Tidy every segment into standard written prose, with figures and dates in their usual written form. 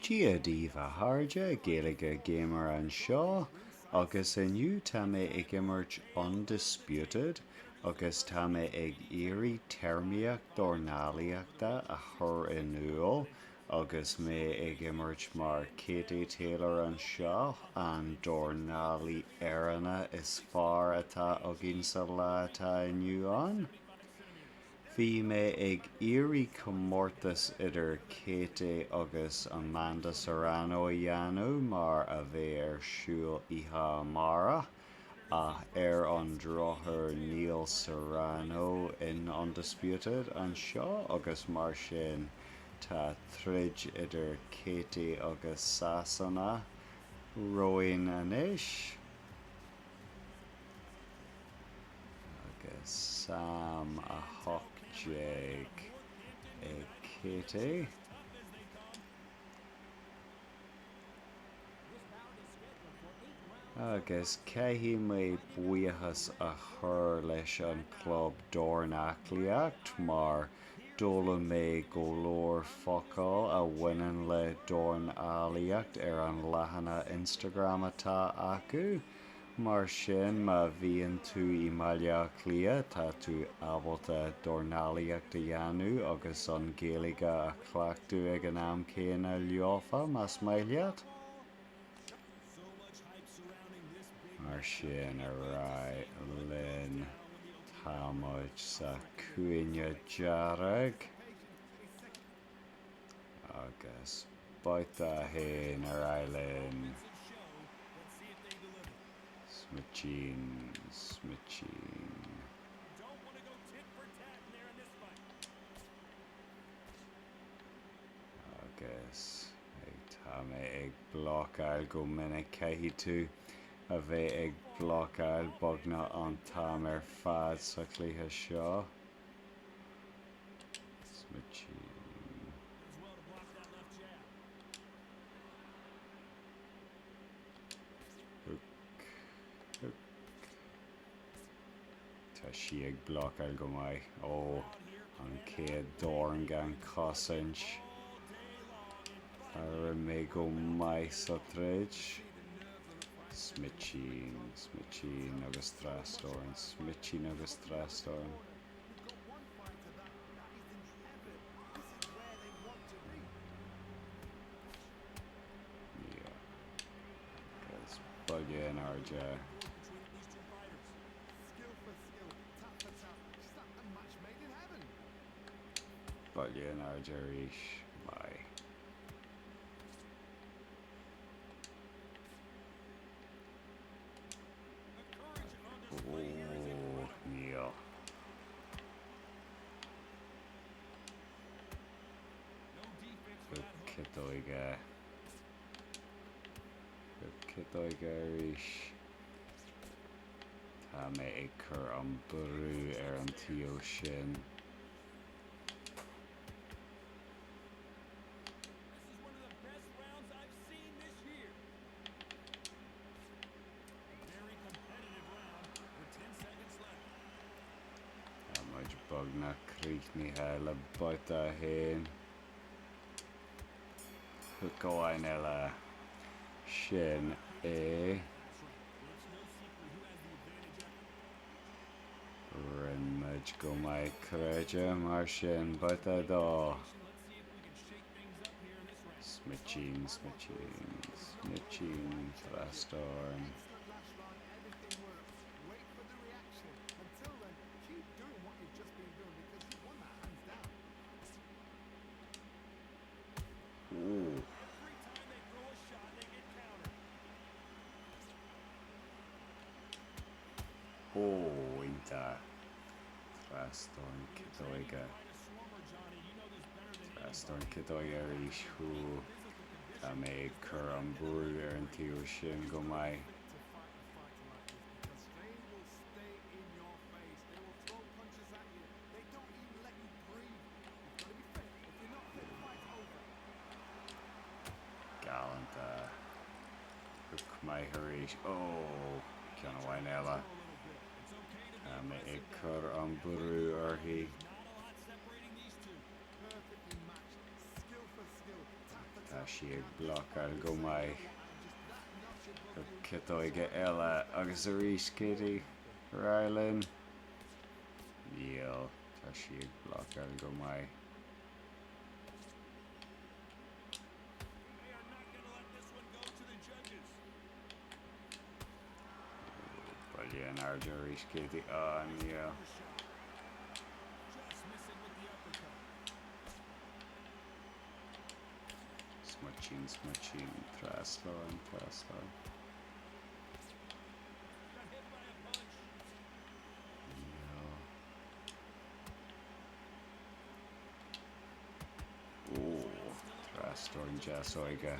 Giadiva Harja, Gaeilge Gamer an Shaw, agus inniu tá mé ag immert Undisputed, agus tá mé ag éirí termíocht dornálaíochta a chur in uail, agus mé ag immert mar Katie Taylor an seo an dornálaí éireanna is fearr atá agin sa lá atá inniu an. Bhí mé ag éirí comórtas idir Katie agus Amanda Serrano a dhéanamh mar a bheith ar siúl ithe amara ach ar an drothar Neil Serrano in Undisputed an seo agus mar sin tá troid idir Katie agus Sasana roin anois agus Sam a Jake ag Katie. Agus caithfí mé buíochas a chur leis an club dornáchliacht mar dóla mé go leor focail a bhaineann le dornálaíocht ar an leathanna Instagram atá acu. Mar sin má bhíonn tú i mbaile clia tá tú ábalta dornálaíocht a dhéanamh agus an Gaeilge a chhlaachú ag an am céanna leofa más mailiad. Mar sin a rá linn támuid sa cuaine dearag agus baita hain a rá linn Smichin. Agus tá mé ag blocáil go minic caithfí tú a bheith ag blocáil bogna an tam ar fad sa cluiche seo. Smichin. Tá si ag blocáil go mbeidh ó an céad dorn gan cosint ar mé go mbeidh sa troid. Smichin agus trastorn, Smichin agus trastorn. Yeah. Agus baile an arde. Baile an arde arís mai. Neil. Cydóige arís. Tá mé ag cur an brú ar an tío sin. Bug na críichnithe le baita hain. Thugáin eile sin é rinneid go mbeidh creideadh mar sin baita dó. Smichin, trastorn. Inta trastorn cydóige arís thu tá mé ag cur an brú ar an tío sin go mbeidh. Galanta thug mbeidh arís ceann amháin eile. Mé ag cur an brú orthaí. Tá si ag bloc al go mai Gaeilge eile agus a rís Katie Rylan níl tá si ag bloc al go mai Brilliant Arja rís Katie níl Smutchin, Traslo. Traslo and Jasoiga.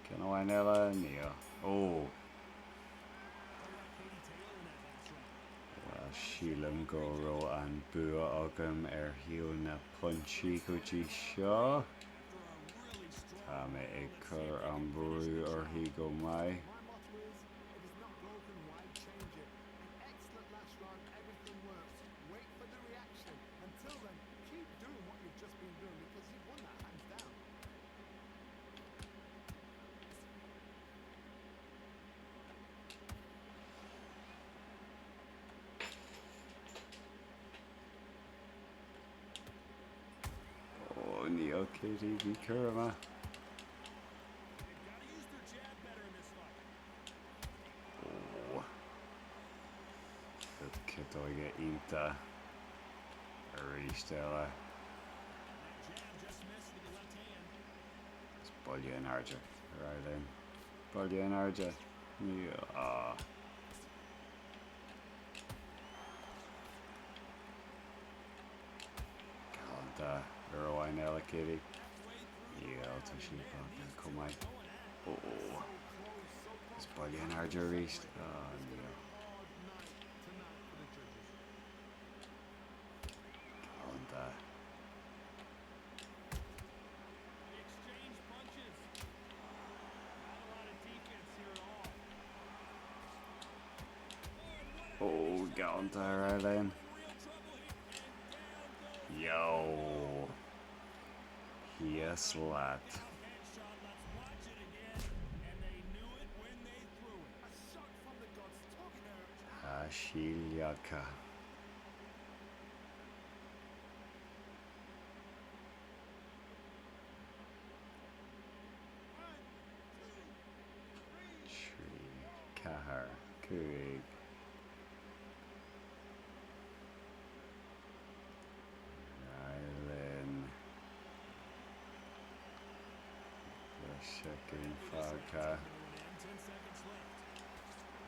Canoanella, Neo. Sílam góró an bua agam hiú na punchí go dtí seo. Tá mé ag cur an brú orthaí go mai. Níl Katie bhí curma. Gaeilge ínta a rís eile. Is Brilliant Arja. Rylan. Brilliant Arja. Níl. Galanta. Rowan eile Katie. Níl tá si bloc go mai. Is Brilliant Arja rís. Níl. Galanta Rylan. Yo. Yes, lad. Gaeilge. Cahar. Cuig. Second Fagka.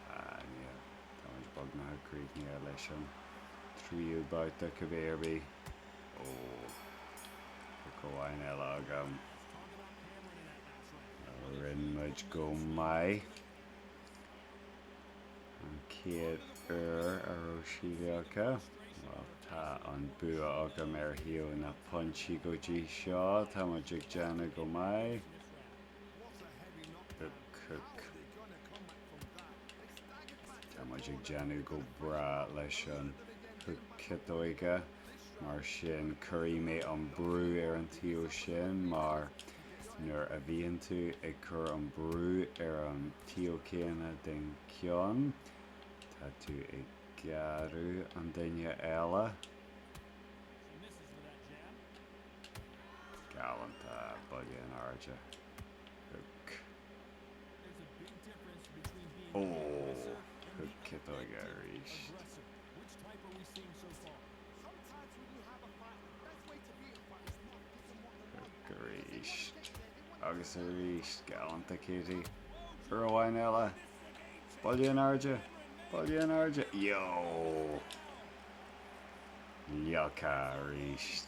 Yeah. Thomas Bugna Creek near Lesham. 3 about the Kaverby. Coine Elagam. Rinmudge go mai. And Kate Aroshiliaka. Tá an bua agam hiú na punchy go dtí seo. Tá muidig Jana go mai. Cook. Tá muidig Jana go bra leis an Gaeilge mar sin curí mé an brú an tío sin mar nuair a bhíonn tú ag cur an brú an tío céanna den ceann tá tú ag gearú an duine eile. Galanta Brilliant Arja. Gaeilge rís. Rís. Agus a rís Galanta Katie. Rowan eile. Brilliant Arja. Yo. Yucca rís.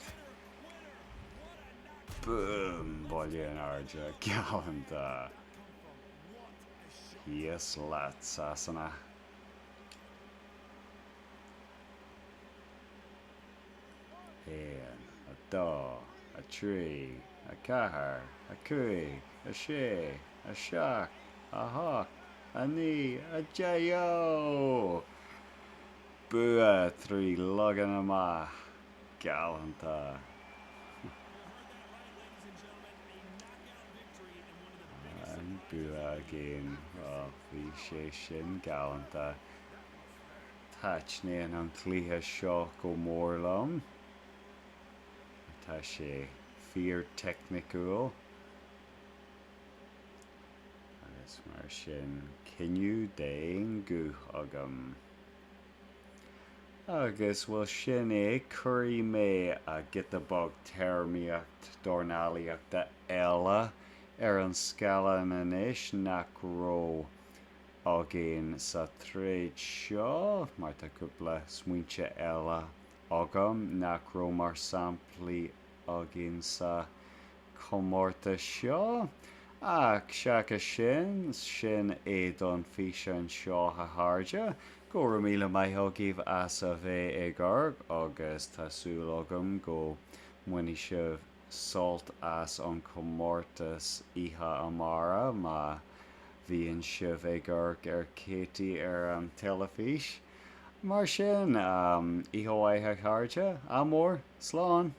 Boom. Brilliant Arja. Galanta. Yes, lad, Sasana. A dó, a trí, a cahar, a cuig, a sé, a seach, a hawk, a ní, a jayo. bua trí logan ama galanta. And bua again. Well, bhí sé sin galanta. Táitné an clíthe seo go mórlam. Tá sé fear technical. Agus mar sin cinniú déin go agam. Agus bhfuil sin é curí mé a gitabog termíocht dornálaíochta eile an scalan inis nach ró agén sa tréad seo mar tá cúpla smuointe eile agam nach ró mar samplaí agén sa chomórta seo. Ach seacha sin é don físe an seo a háide. Go míle maithogíh as a bheith ag agus tásúil agam go muine sibh sult as an chomórtas ihe amara má bhíonn sibh ag cétaí an telefís. Mar sin ihoáithe háide amór sláán.